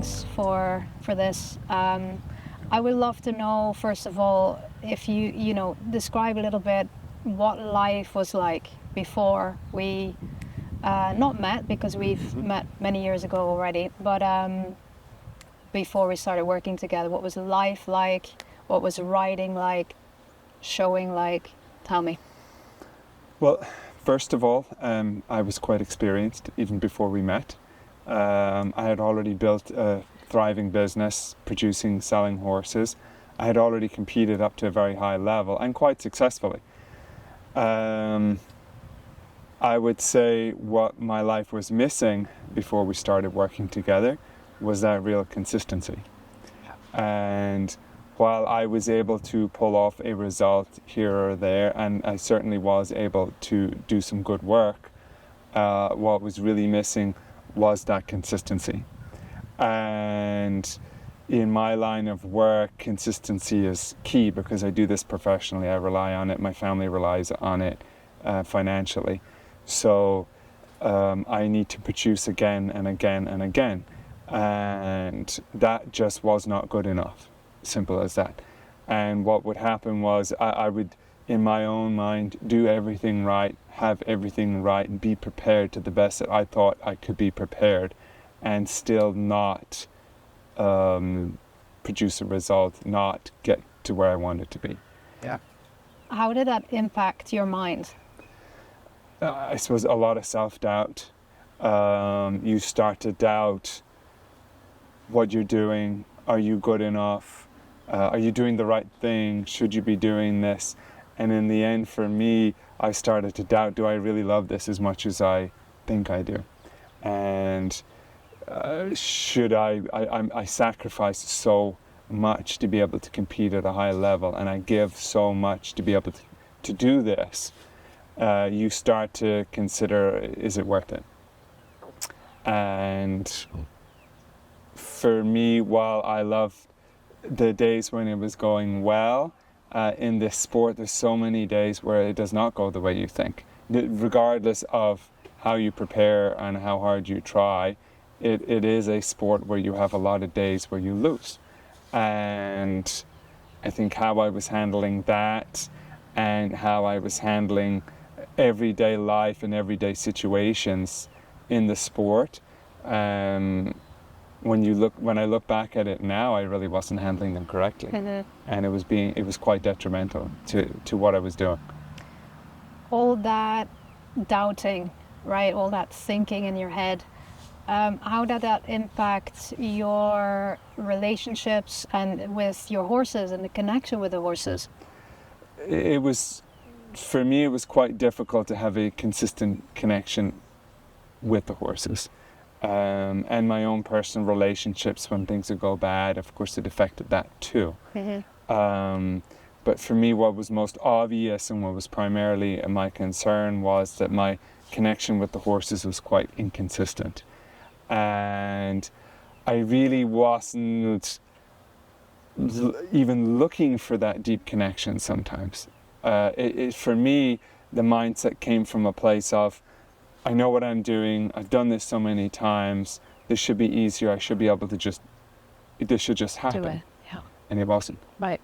thanks for this. I would love to know, first of all, if you know, describe a little bit what life was like before we not met, because we've met many years ago already, but before we started working together. What was life like? What was writing like? Showing like? Tell me. Well, first of all, I was quite experienced even before we met. I had already built a thriving business, producing, selling horses. I had already competed up to a very high level, and quite successfully. I would say what my life was missing before we started working together was that real consistency. And while I was able to pull off a result here or there, and I certainly was able to do some good work, what was really missing was that consistency. And in my line of work, consistency is key because I do this professionally. I rely on it. My family relies on it financially. So I need to produce again and again and again. And that just was not good enough. Simple as that. And what would happen was I would, in my own mind, do everything right, have everything right, and be prepared to the best that I thought I could be prepared, and still not produce a result, not get to where I wanted to be. Yeah. How did that impact your mind? I suppose a lot of self-doubt. You start to doubt what you're doing. Are you good enough? Are you doing the right thing? Should you be doing this? And in the end, for me, I started to doubt, do I really love this as much as I think I do? And should I sacrifice so much to be able to compete at a high level, and I give so much to be able to do this. You start to consider, is it worth it? And for me, while I love the days when it was going well, in this sport, there's so many days where it does not go the way you think. Regardless of how you prepare and how hard you try, it is a sport where you have a lot of days where you lose. And I think how I was handling that and how I was handling everyday life and everyday situations in the sport, when I look back at it now, I really wasn't handling them correctly. And it was quite detrimental to what I was doing. All that doubting, right? All that thinking in your head. How did that impact your relationships and with your horses and the connection with the horses? For me, it was quite difficult to have a consistent connection with the horses. And my own personal relationships, when things would go bad, of course it affected that too. But for me, what was most obvious and what was primarily my concern was that my connection with the horses was quite inconsistent. And I really wasn't even looking for that deep connection sometimes. For me, the mindset came from a place of, I know what I'm doing, I've done this so many times, this should be easier, I should be able to this should just happen. Do it, yeah. And it wasn't. Right.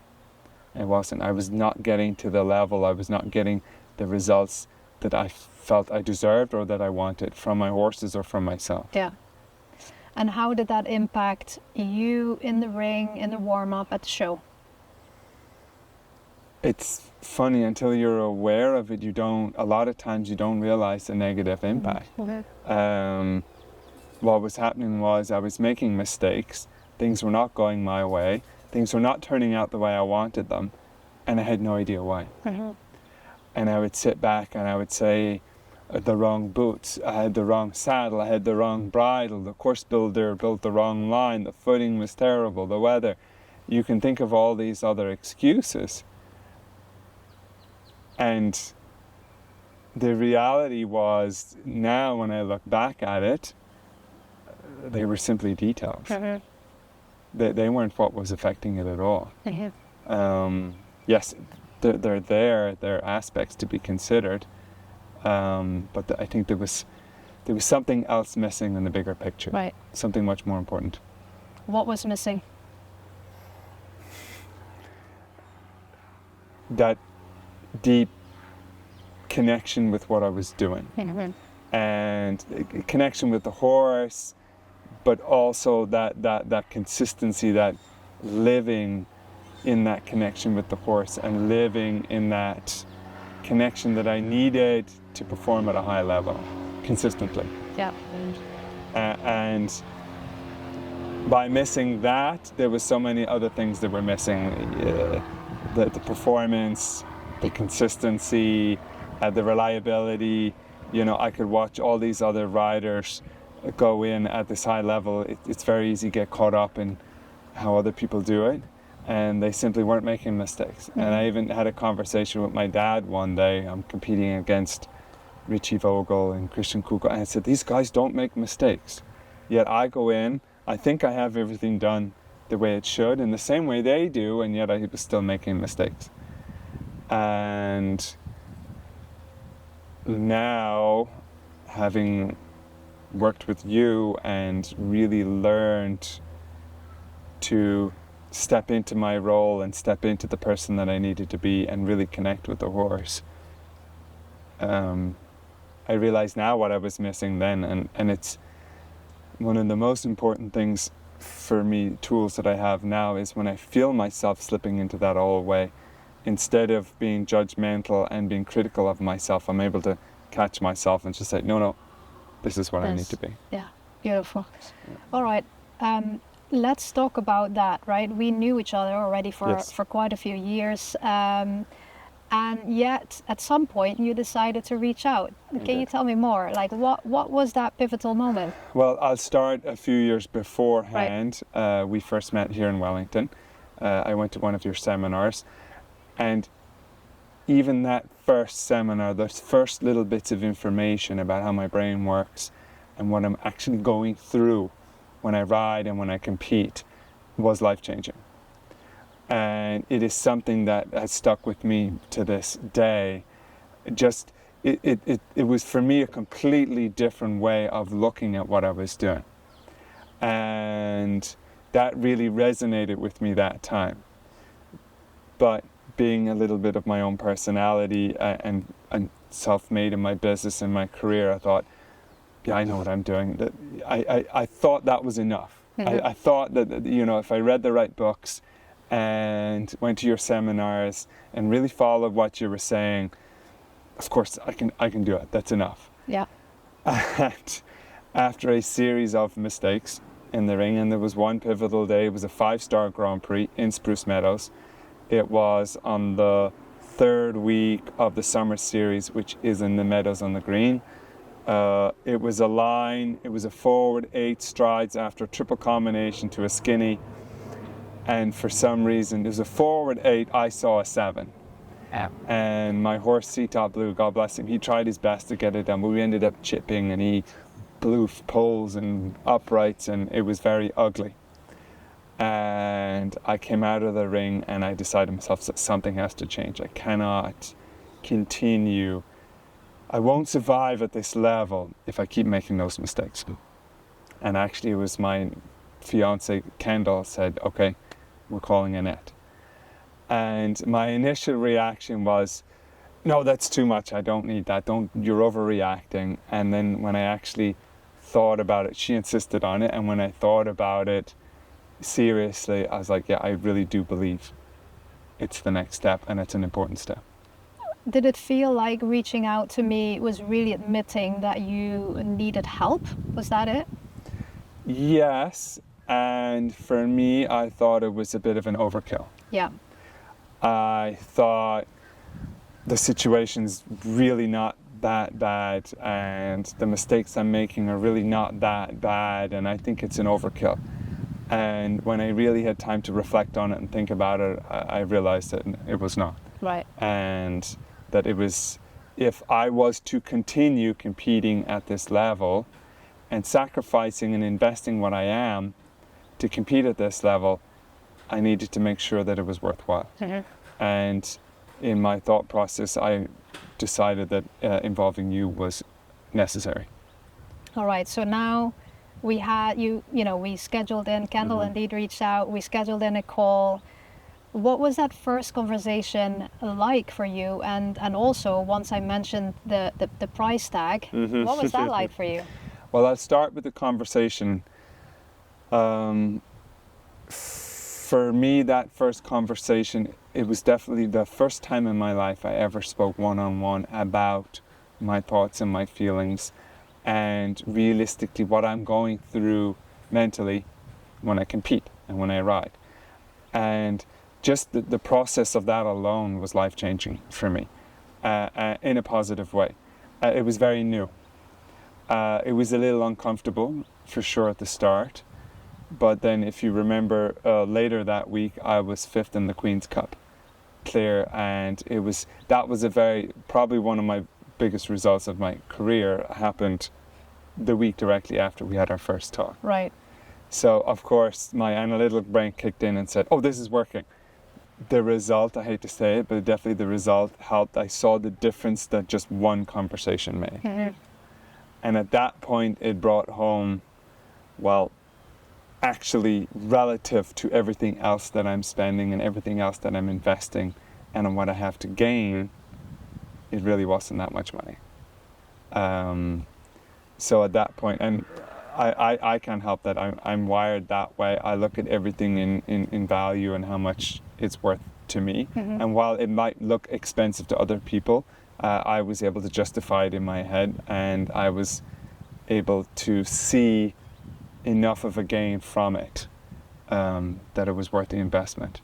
It wasn't. I was not getting to the level, I was not getting the results that I felt I deserved or that I wanted from my horses or from myself. Yeah. And how did that impact you in the ring, in the warm-up, at the show? It's funny, until you're aware of it, a lot of times you don't realize the negative impact. What was happening was I was making mistakes, things were not going my way, things were not turning out the way I wanted them, and I had no idea why. And I would sit back and I would say, the wrong boots, I had the wrong saddle, I had the wrong bridle, the course builder built the wrong line, the footing was terrible, the weather. You can think of all these other excuses. And the reality was, now when I look back at it, they were simply details. They weren't what was affecting it at all. Yes, they're aspects to be considered, but I think there was something else missing in the bigger picture. Right. Something much more important. What was missing? That deep connection with what I was doing. And connection with the horse, but also that consistency, that living in that connection with the horse and living in that connection that I needed to perform at a high level consistently. Yeah. And by missing that, there was so many other things that were missing. The performance, the consistency, the reliability. You know, I could watch all these other riders go in at this high level. It's very easy to get caught up in how other people do it, and they simply weren't making mistakes. And I even had a conversation with my dad one day. I'm competing against Richie Vogel and Christian Kugel, and I said, these guys don't make mistakes. Yet I go in, I think I have everything done the way it should, in the same way they do, and yet I was still making mistakes. And now, having worked with you and really learned to step into my role and step into the person that I needed to be and really connect with the horse, I realize now what I was missing then, and it's one of the most important things for me, tools that I have now, is when I feel myself slipping into that old way, instead of being judgmental and being critical of myself, I'm able to catch myself and just say, no, this is what I need to be. Yeah, beautiful. Yeah. All right, let's talk about that, right? We knew each other already for quite a few years, and yet at some point you decided to reach out. Can you tell me more? Like, what was that pivotal moment? Well, I'll start a few years beforehand. Right. We first met here in Wellington. I went to one of your seminars, and even that first seminar, those first little bits of information about how my brain works and what I'm actually going through when I ride and when I compete was life-changing. And it is something that has stuck with me to this day. Just, it was for me a completely different way of looking at what I was doing. And that really resonated with me that time. But being a little bit of my own personality and self-made in my business and my career, I thought, yeah, I know what I'm doing. I thought that was enough. I thought that, you know, if I read the right books and went to your seminars and really followed what you were saying, of course I can do it. That's enough. Yeah. And after a series of mistakes in the ring, and there was one pivotal day, it was a 5-star Grand Prix in Spruce Meadows. It was on the 3rd week of the summer series, which is in the meadows on the green. It was a line, it was a forward 8 strides after a triple combination to a skinny. And for some reason, there's a forward 8, I saw a 7. Yeah. And my horse, Seatop Blue, God bless him, he tried his best to get it done, but we ended up chipping, and he blew poles and uprights, and it was very ugly. And I came out of the ring and I decided to myself that something has to change. I cannot continue. I won't survive at this level if I keep making those mistakes. And actually it was my fiance, Kendall, said, okay, we're calling Anette. And my initial reaction was, no, that's too much. I don't need that. You're overreacting. And then when I actually thought about it, she insisted on it. And when I thought about it seriously, I was like, yeah, I really do believe it's the next step, and it's an important step. Did it feel like reaching out to me was really admitting that you needed help? Was that it? Yes, and for me, I thought it was a bit of an overkill. Yeah. I thought the situation's really not that bad, and the mistakes I'm making are really not that bad, and I think it's an overkill. And when I really had time to reflect on it and think about it, I realized that it was not. Right. And that it was, if I was to continue competing at this level and sacrificing and investing what I am to compete at this level, I needed to make sure that it was worthwhile. Mm-hmm. And in my thought process, I decided that involving you was necessary. All right, so now we had we scheduled in, Kendall indeed reached out, we scheduled in a call. What was that first conversation like for you? And also, once I mentioned the price tag, what was that like for you? Well, I'll start with the conversation. For me, that first conversation, it was definitely the first time in my life I ever spoke one-on-one about my thoughts and my feelings, and realistically what I'm going through mentally when I compete and when I ride. And just the process of that alone was life-changing for me, in a positive way. It was very new. It was a little uncomfortable, for sure, at the start. But then if you remember, later that week, I was 5th in the Queen's Cup clear, and that was probably one of my biggest results of my career happened the week directly after we had our first talk. Right. So, of course, my analytical brain kicked in and said, oh, this is working. The result, I hate to say it, but definitely the result helped. I saw the difference that just one conversation made. Mm-hmm. And at that point, it brought home, well, actually relative to everything else that I'm spending and everything else that I'm investing and on what I have to gain, it really wasn't that much money. So at that point, and I can't help that. I'm wired that way. I look at everything in value and how much it's worth to me. Mm-hmm. And while it might look expensive to other people, I was able to justify it in my head, and I was able to see enough of a gain from it that it was worth the investment.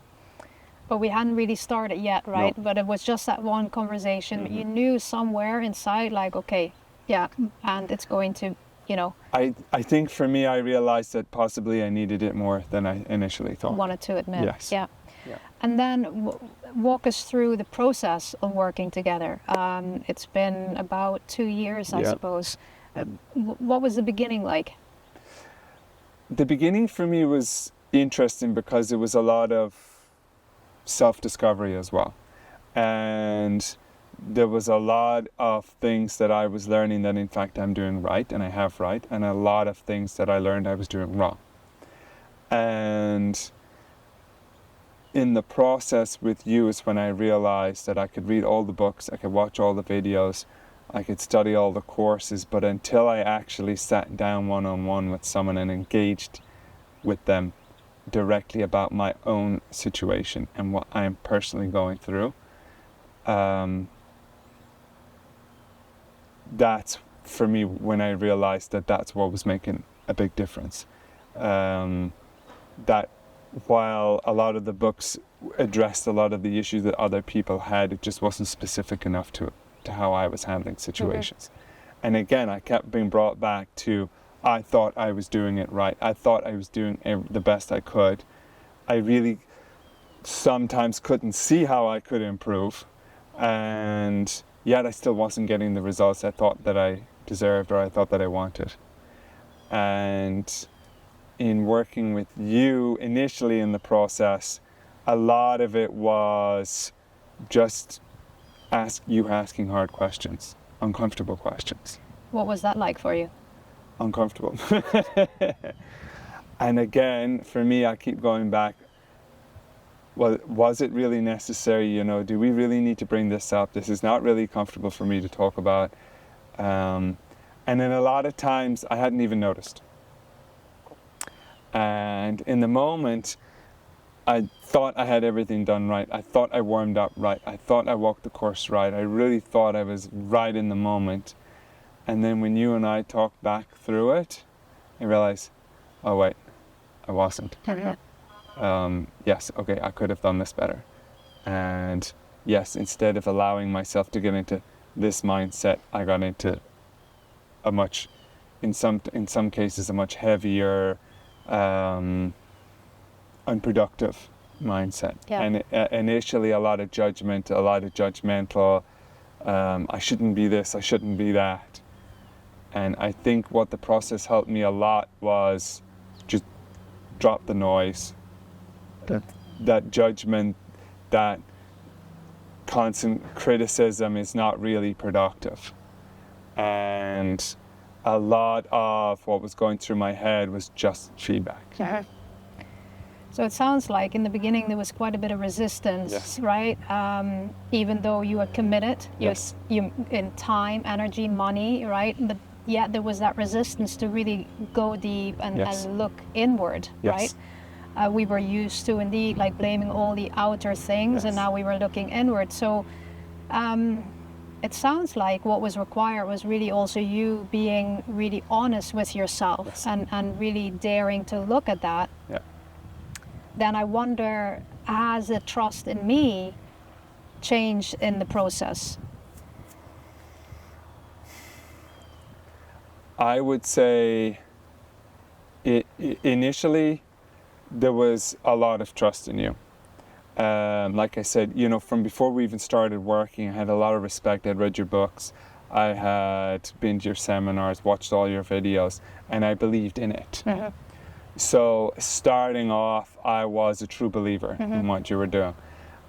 But we hadn't really started yet, right? No. But it was just that one conversation. Mm-hmm. You knew somewhere inside, like, okay, yeah, and it's going to, I think for me, I realized that possibly I needed it more than I initially thought. wanted to admit. Yes. Yeah. Yeah. And then walk us through the process of working together. It's been about 2 years, I suppose. What was the beginning like? The beginning for me was interesting because it was a lot of self-discovery as well. And there was a lot of things that I was learning that in fact I'm doing right and I have right, and a lot of things that I learned I was doing wrong. And in the process with you is when I realized that I could read all the books, I could watch all the videos, I could study all the courses, but until I actually sat down one-on-one with someone and engaged with them directly about my own situation and what I'm personally going through, that's for me when I realized that that's what was making a big difference. That while a lot of the books addressed a lot of the issues that other people had, it just wasn't specific enough to how I was handling situations. Mm-hmm. And again, I kept being brought back to, I thought I was doing it right. I thought I was doing the best I could. I really sometimes couldn't see how I could improve, and yet I still wasn't getting the results I thought that I deserved or I thought that I wanted. And in working with you initially in the process, a lot of it was just asking hard questions, uncomfortable questions. What was that like for you? Uncomfortable. And again, for me, I keep going back, well, was it really necessary? Do we really need to bring this up? This is not really comfortable for me to talk about. And then a lot of times I hadn't even noticed. And in the moment, I thought I had everything done right. I thought I warmed up right. I thought I walked the course right. I really thought I was right in the moment. And then when you and I talked back through it, I realized, oh wait, I wasn't. Yes, okay, I could have done this better. And yes, instead of allowing myself to get into this mindset, I got into a much, in some cases, a much heavier, unproductive mindset. Yeah. And initially a lot of judgment, a lot of judgmental, I shouldn't be this, I shouldn't be that. And I think what the process helped me a lot was just drop the noise. That judgment, that constant criticism is not really productive. And a lot of what was going through my head was just feedback. So it sounds like in the beginning there was quite a bit of resistance, Yes. right? Even though you were committed, Yes. you in time, energy, money, right? But yet there was that resistance to really go deep and, Yes. and look inward, Yes. right? We were used to indeed like blaming all the outer things, and Yes. now we were looking inward. So it sounds like what was required was really also you being really honest with yourself. Yes. and really daring to look at that. Yeah. Then I wonder, has the trust in me changed in the process? I would say initially there was a lot of trust in you. Like I said, from before we even started working, I had a lot of respect. I'd read your books, I had been to your seminars, watched all your videos, and I believed in it. So starting off, I was a true believer in what you were doing.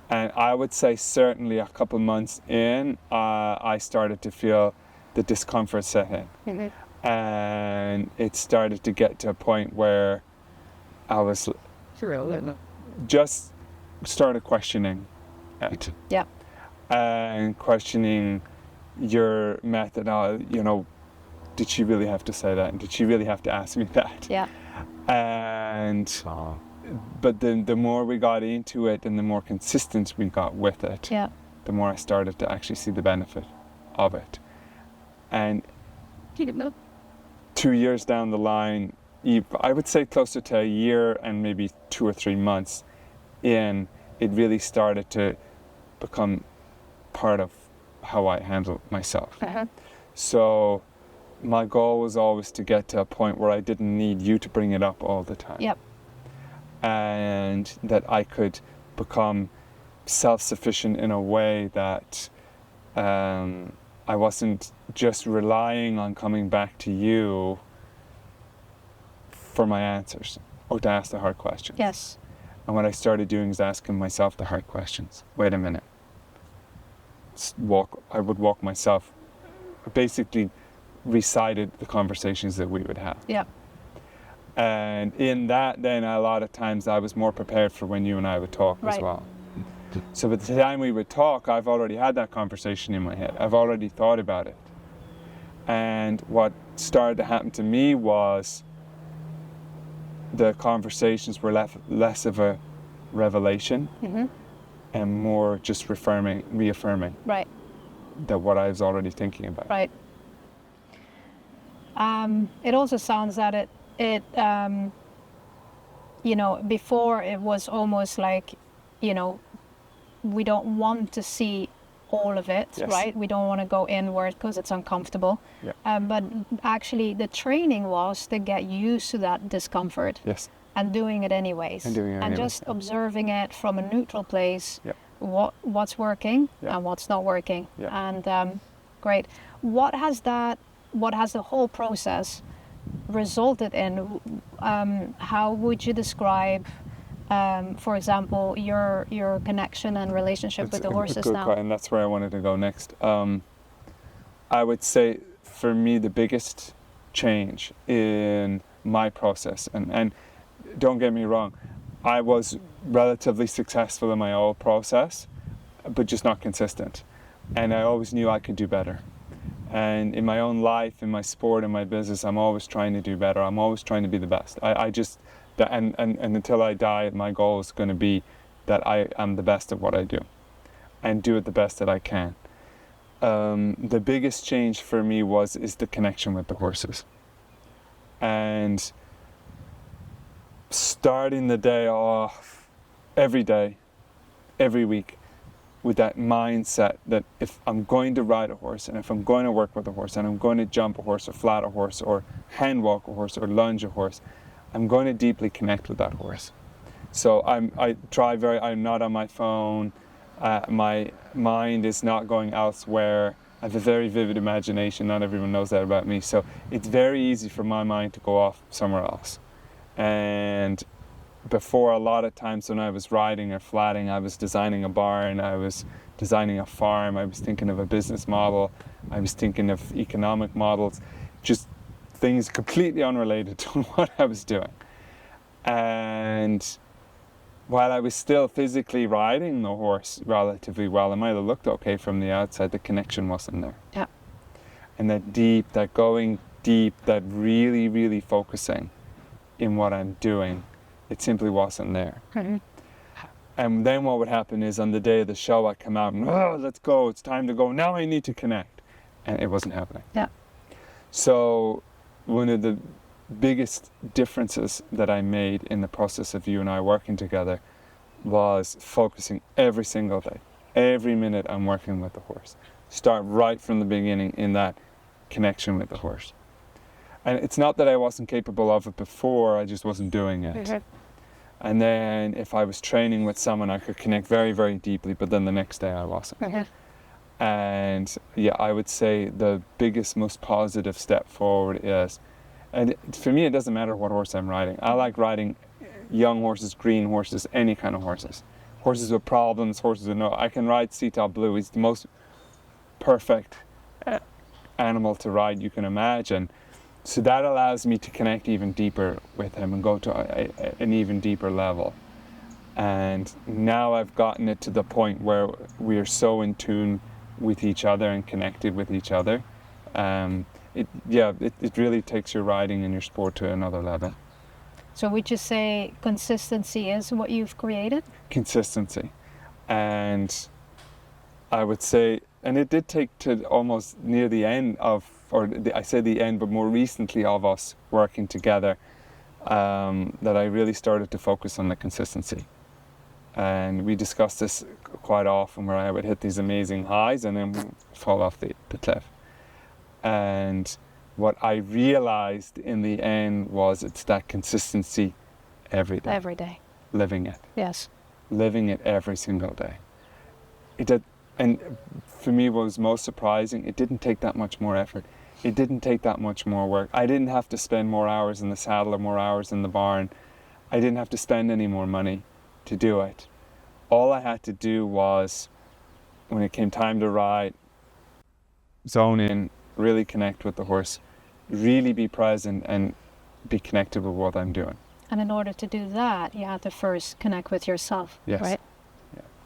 And I would say certainly a couple months in, I started to feel the discomfort set in. And it started to get to a point where I was just started questioning it. Yeah. And questioning your method. Did she really have to say that? And did she really have to ask me that? Yeah. But then the more we got into it and the more consistent we got with it, Yeah. the more I started to actually see the benefit of it. And 2 years down the line, I would say closer to a year and maybe 2 or 3 months in, it really started to become part of how I handle myself. So my goal was always to get to a point where I didn't need you to bring it up all the time. Yep. And that I could become self-sufficient in a way that I wasn't just relying on coming back to you for my answers or to ask the hard questions. Yes. And what I started doing is asking myself the hard questions. Wait a minute. I would walk myself. Basically recited the conversations that we would have. Yeah. And in that, then a lot of times I was more prepared for when you and I would talk as Right. well. So by the time we would talk, I've already had that conversation in my head. I've already thought about it. And what started to happen to me was the conversations were less of a revelation and more just reaffirming Right. that what I was already thinking about. Right. It also sounds that it before it was almost like, we don't want to see all of it, Yes. right? We don't want to go inward because it's uncomfortable. Yeah. But actually the training was to get used to that discomfort Yes. and doing it anyways. And doing it anyways, just yeah. observing it from a neutral place, Yeah. what's working Yeah. and what's not working. Yeah. And great. What has the whole process resulted in? How would you describe, for example, your connection and relationship with the horses good now? question, and that's where I wanted to go next. I would say for me the biggest change in my process, and don't get me wrong, I was relatively successful in my old process, but just not consistent. And I always knew I could do better. And in my own life, in my sport, in my business, I'm always trying to do better. I'm always trying to be the best. And until I die, my goal is going to be that I am the best at what I do and do it the best that I can. The biggest change for me is the connection with the horses. And starting the day off every day, every week, with that mindset that if I'm going to ride a horse and if I'm going to work with a horse and I'm going to jump a horse or flat a horse or hand walk a horse or lunge a horse, I'm going to deeply connect with that horse. So I'm not on my phone, my mind is not going elsewhere. I have a very vivid imagination, not everyone knows that about me, so it's very easy for my mind to go off somewhere else. And before, a lot of times when I was riding or flatting, I was designing a barn, I was designing a farm, I was thinking of a business model, I was thinking of economic models, just things completely unrelated to what I was doing. And while I was still physically riding the horse relatively well, it might have looked okay from the outside, the connection wasn't there. Yeah. And that going deep, that really, really focusing in what I'm doing, it simply wasn't there. Mm-hmm. And then what would happen is on the day of the show, I'd come out and, oh, let's go, it's time to go, now I need to connect. And it wasn't happening. Yeah. So one of the biggest differences that I made in the process of you and I working together was focusing every single day. Every minute I'm working with the horse. Start right from the beginning in that connection with the horse. And it's not that I wasn't capable of it before, I just wasn't doing it. Mm-hmm. And then if I was training with someone, I could connect very, very deeply, but then the next day I wasn't. Mm-hmm. And yeah, I would say the biggest, most positive step forward is, and for me, it doesn't matter what horse I'm riding. I like riding young horses, green horses, any kind of horses. Horses with problems, horses with no. I can ride Seatop Blue. He's the most perfect animal to ride you can imagine. So that allows me to connect even deeper with him and go to an even deeper level. And now I've gotten it to the point where we are so in tune with each other and connected with each other. It really takes your riding and your sport to another level. So would you say consistency is what you've created? Consistency. And I would say, and it did take to almost near the end of, I say the end, but more recently of us working together, that I really started to focus on the consistency. And we discussed this quite often, where I would hit these amazing highs and then fall off the cliff. And what I realized in the end was it's that consistency every day. Every day. Living it. Yes. Living it every single day. It did, and for me what was most surprising, it didn't take that much more effort. It didn't take that much more work. I didn't have to spend more hours in the saddle or more hours in the barn. I didn't have to spend any more money to do it. All I had to do was, when it came time to ride, zone in, really connect with the horse, really be present and be connected with what I'm doing. And in order to do that, you have to first connect with yourself, Yes. right?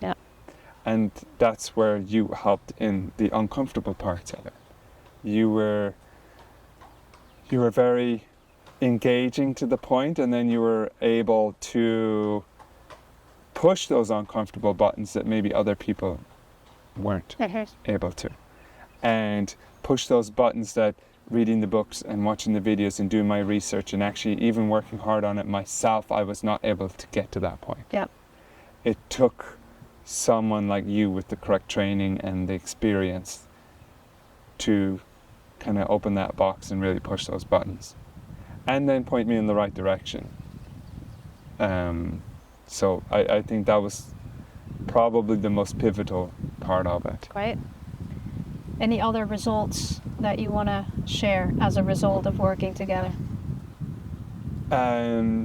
Yeah. And that's where you helped in the uncomfortable parts of it. You were very engaging to the point, and then you were able to push those uncomfortable buttons that maybe other people weren't able to. And push those buttons that reading the books and watching the videos and doing my research and actually even working hard on it myself, I was not able to get to that point. Yeah. It took someone like you with the correct training and the experience to kind of open that box and really push those buttons. And then point me in the right direction. So I think that was probably the most pivotal part of it. Great. Any other results that you want to share as a result of working together?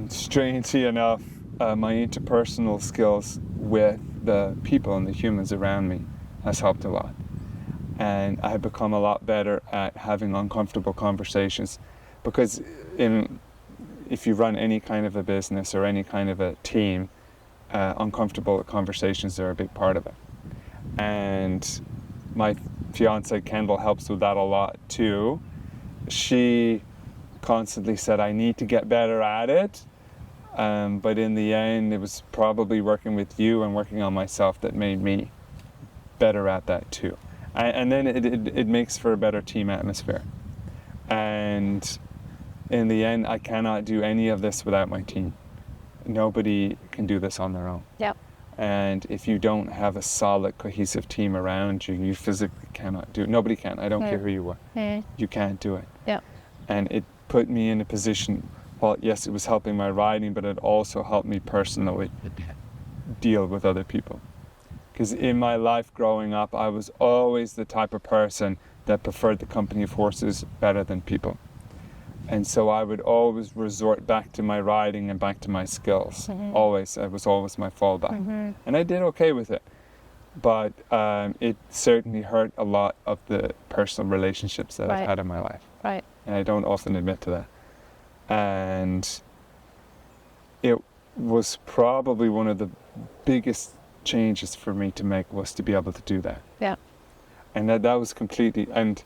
Strangely enough, my interpersonal skills with the people and the humans around me has helped a lot. And I have become a lot better at having uncomfortable conversations, because if you run any kind of a business or any kind of a team, uncomfortable conversations are a big part of it. And my fiance Kendall helps with that a lot too. She constantly said, I need to get better at it. But in the end, it was probably working with you and working on myself that made me better at that too. And then it makes for a better team atmosphere. And in the end, I cannot do any of this without my team. Nobody can do this on their own. Yep. And if you don't have a solid, cohesive team around you, you physically cannot do it. Nobody can. I don't care who you are. You can't do it. Yep. And it put me in a position, well, yes, it was helping my riding, but it also helped me personally deal with other people. Because in my life growing up, I was always the type of person that preferred the company of horses better than people. And so I would always resort back to my riding and back to my skills. Always. It was always my fallback. And I did okay with it. But it certainly hurt a lot of the personal relationships that I've had in my life. Right. and I don't often admit to that. And it was probably one of the biggest changes for me to make, was to be able to do that. Yeah. And that was completely, and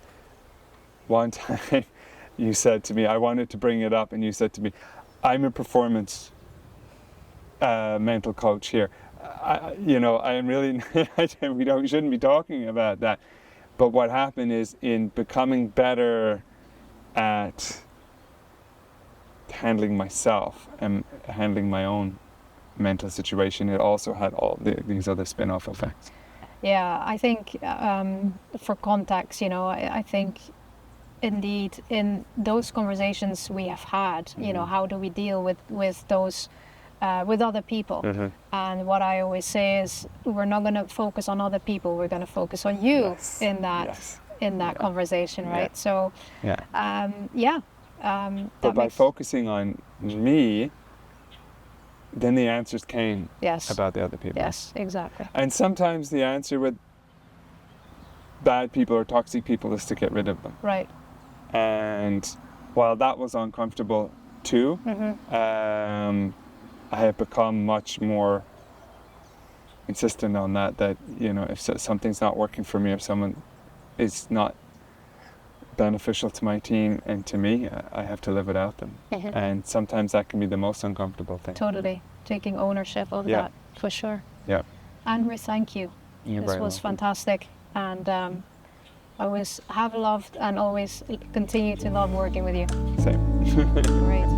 one time you said to me, I wanted to bring it up, and you said to me, I'm a performance mental coach here. I am really, we shouldn't be talking about that. But what happened is, in becoming better at handling myself and handling my own mental situation, it also had all these other spin-off effects. Yeah, I think for context, I think indeed in those conversations we have had, how do we deal with those with other people? Mm-hmm. And what I always say is, we're not going to focus on other people, we're going to focus on you. Yes. in that Yes. in that Yeah. conversation, right? Yeah. So Yeah. But that by makes, focusing on me, then the answers came yes, about the other people. yes, exactly, And sometimes the answer with bad people or toxic people is to get rid of them. right. And while that was uncomfortable too, Mm-hmm. I have become much more insistent on that if something's not working for me, if someone is not beneficial to my team and to me, I have to live without them. Mhm. And sometimes that can be the most uncomfortable thing. Totally taking ownership of Yeah. that, for sure. Yeah. Andrew, thank you. You're This very was welcome. fantastic, and I always have loved and always continue to love working with you. Same. Great.